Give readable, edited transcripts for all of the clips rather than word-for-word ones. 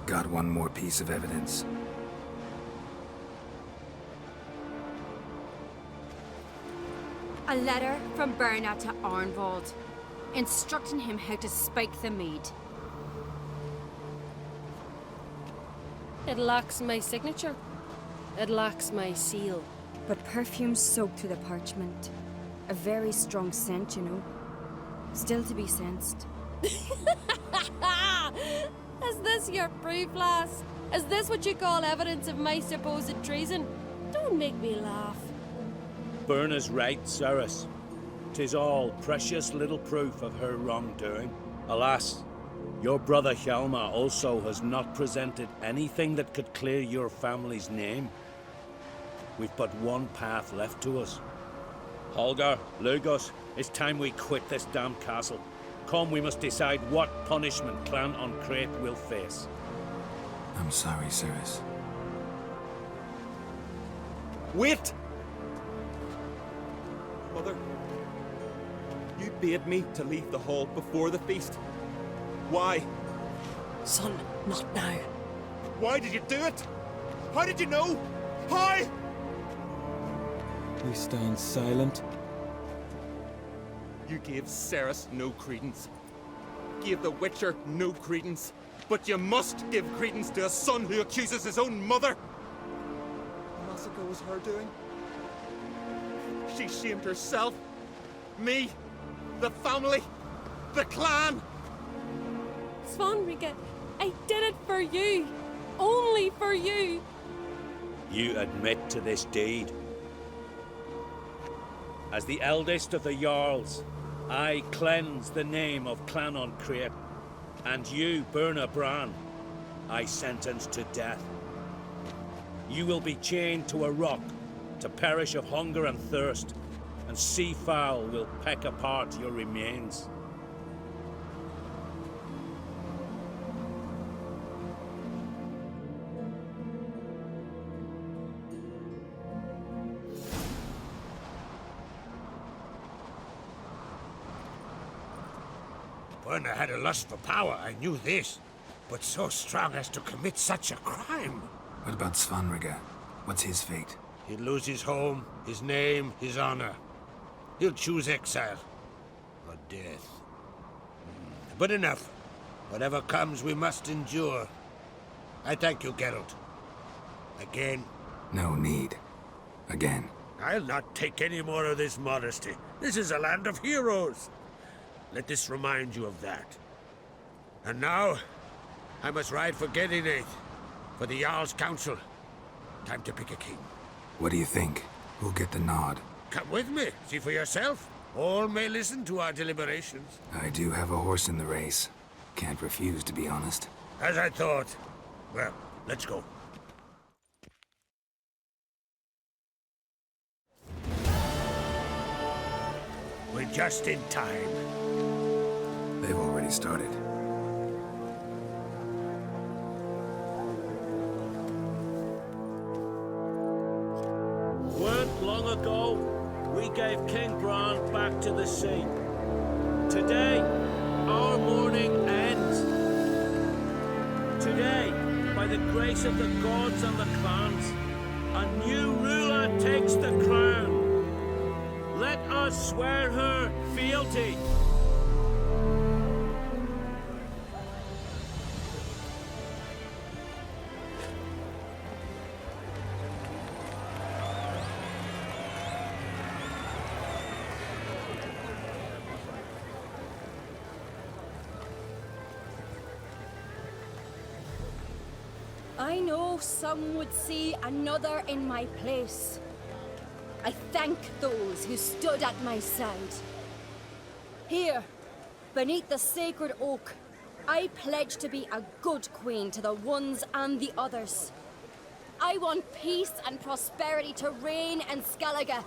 Got one more piece of evidence. A letter from Berna to Arnvald, instructing him how to spike the mead. It lacks my signature. It lacks my seal. But perfume soaked through the parchment. A very strong scent, you know. Still to be sensed. Is this your proof, lass? Is this what you call evidence of my supposed treason? Don't make me laugh. Berna's right, Cerys. 'Tis all precious little proof of her wrongdoing. Alas, your brother Hjalmar also has not presented anything that could clear your family's name. We've but one path left to us. Holger, Lugos, it's time we quit this damn castle. Come, we must decide what punishment Clan an Craite will face. I'm sorry, Cerys. Wait! Mother, you bade me to leave the hall before the feast. Why? Son, not now. Why did you do it? How did you know? How? We stand silent. You gave Cerys no credence. Gave the Witcher no credence. But you must give credence to a son who accuses his own mother. The massacre was her doing. She shamed herself. Me. The family. The clan. Svanrige, I did it for you. Only for you. You admit to this deed. As the eldest of the Jarls, I cleanse the name of Clan an Craite, and you, Berna Bran, I sentence to death. You will be chained to a rock to perish of hunger and thirst, and sea fowl will peck apart your remains. Berna had a lust for power, I knew this. But so strong as to commit such a crime. What about Svanrige? What's his fate? He'll lose his home, his name, his honor. He'll choose exile. Or death. But enough. Whatever comes, we must endure. I thank you, Geralt. Again. No need. Again. I'll not take any more of this modesty. This is a land of heroes. Let this remind you of that. And now, I must ride for Gedinath, for the Jarl's Council. Time to pick a king. What do you think? Who'll get the nod? Come with me, see for yourself. All may listen to our deliberations. I do have a horse in the race. Can't refuse, to be honest. As I thought. Well, let's go. We're just in time. They've already started. Weren't long ago, we gave King Bran back to the sea. Today, our mourning ends. Today, by the grace of the gods and the clans, a new ruler takes the crown. Let us swear her fealty. I know some would see another in my place. I thank those who stood at my side. Here, beneath the sacred oak, I pledge to be a good queen to the ones and the others. I want peace and prosperity to reign in Skellige.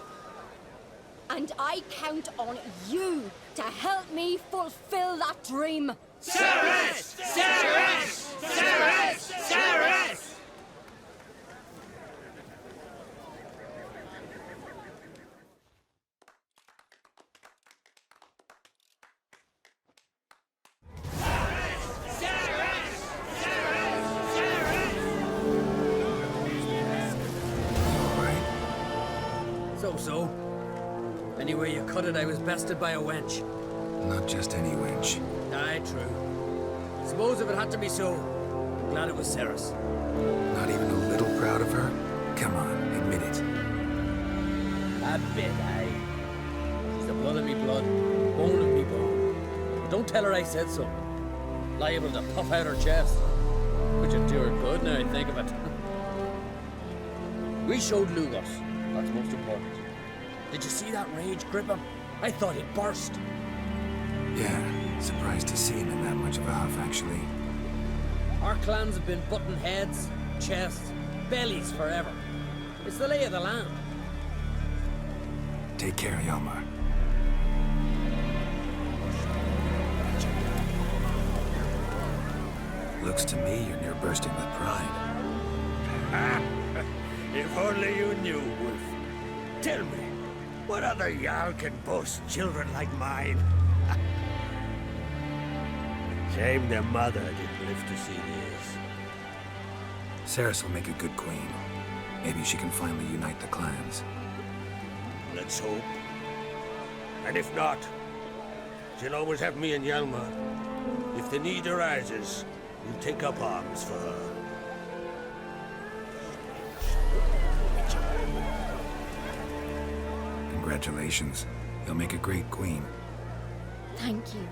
And I count on you to help me fulfill that dream. Cerys! Cerys! Cerys! Cerys! hope so. Anyway you cut it, I was bested by a wench. Not just any wench. Aye, true. Suppose if it had to be so, I'm glad it was Ceres. Not even a little proud of her? Come on, admit it. A bit, aye. She's the blood of me blood, bone of me bone. But don't tell her I said so. Liable to puff out her chest. Which would do her good now I think of it. We showed Lugos. That's most important. Did you see that rage grip him? I thought he'd burst. Yeah, surprised to see him in that much of a huff, actually. Our clans have been butting heads, chests, bellies forever. It's the lay of the land. Take care, Hjalmar. Looks to me you're near bursting with pride. If only you knew, Wolf. Tell me, what other Jarl can boast children like mine? Shame their mother didn't live to see this. Ceres will make a good queen. Maybe she can finally unite the clans. Let's hope. And if not, she'll always have me and Hjalmar. If the need arises, we'll take up arms for her. Congratulations. You'll make a great queen. Thank you.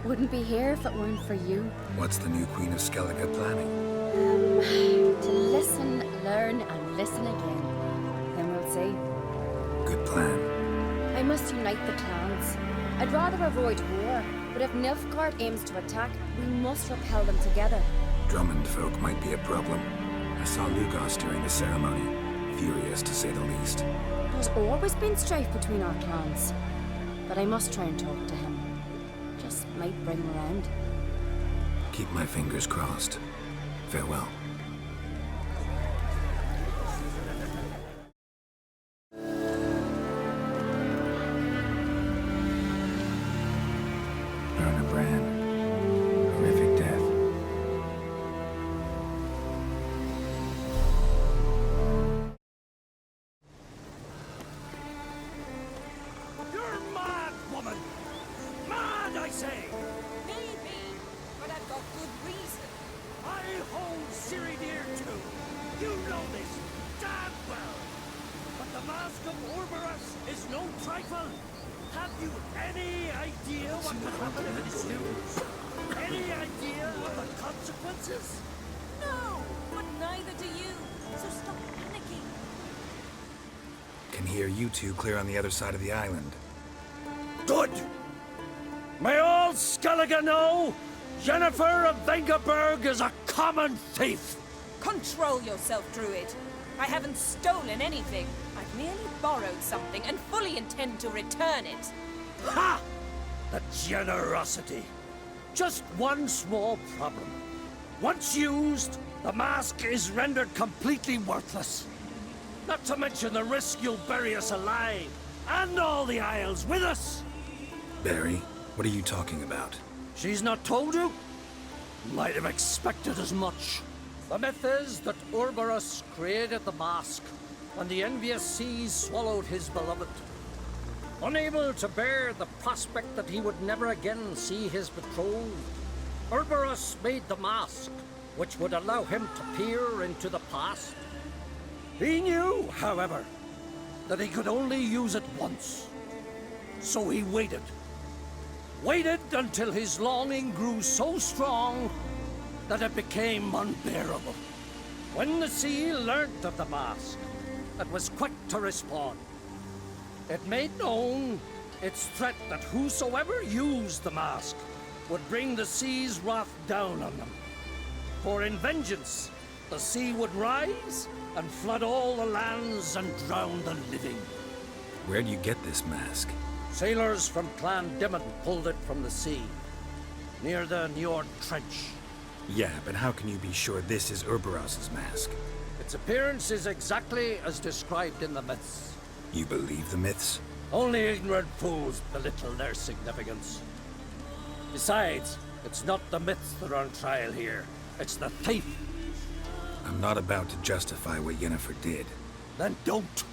Wouldn't be here if it weren't for you. What's the new Queen of Skellige planning? To listen, learn, and listen again. Then we'll see. Good plan. I must unite the clans. I'd rather avoid war, but if Nilfgaard aims to attack, we must repel them together. Drummond folk might be a problem. I saw Lugos during the ceremony. Furious, to say the least. There's always been strife between our clans. But I must try and talk to him. Just might bring him around. Keep my fingers crossed. Farewell. Erna Bran. Horrific death. You're mad, woman! Mad, I say! Maybe, but I've got good reason. I hold Ciri dear too. You know this damn well. But the Mask of Orboros is no trifle. Have you any idea what could happen if it's used? Any idea of the consequences? No, but neither do you. So stop panicking. Can hear you two clear on the other side of the island. Good! May all Skellige know Jennifer of Vengerberg is a common thief! Control yourself, Druid. I haven't stolen anything. I've merely borrowed something and fully intend to return it. Ha! The generosity. Just one small problem. Once used, the mask is rendered completely worthless. Not to mention the risk you'll bury us alive, and all the Isles with us! Barry, what are you talking about? She's not told you? Might have expected as much. The myth is that Orboros created the mask, and the envious seas swallowed his beloved. Unable to bear the prospect that he would never again see his betrothed, Orboros made the mask, which would allow him to peer into the past. He knew, however, that he could only use it once. So he waited. Waited until his longing grew so strong that it became unbearable. When the sea learnt of the mask, it was quick to respond. It made known its threat that whosoever used the mask would bring the sea's wrath down on them. For in vengeance, the sea would rise and flood all the lands and drown the living. Where'd you get this mask? Sailors from Clan Dimmon pulled it from the sea, near the Njord Trench. Yeah, but how can you be sure this is Orboros' mask? Its appearance is exactly as described in the myths. You believe the myths? Only ignorant fools belittle their significance. Besides, it's not the myths that are on trial here. It's the thief. I'm not about to justify what Yennefer did. Then don't.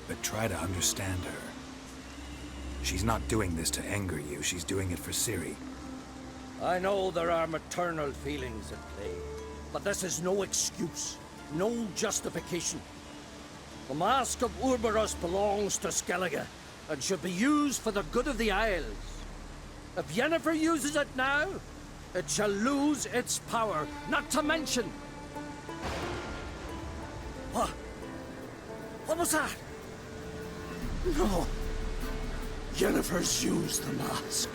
but try to understand her. She's not doing this to anger you, she's doing it for Ciri. I know there are maternal feelings at play, but this is no excuse, no justification. The Mask of Urberus belongs to Skellige, and should be used for the good of the Isles. If Yennefer uses it now, it shall lose its power, not to mention... What? What was that? No. Yennefer's used the mask.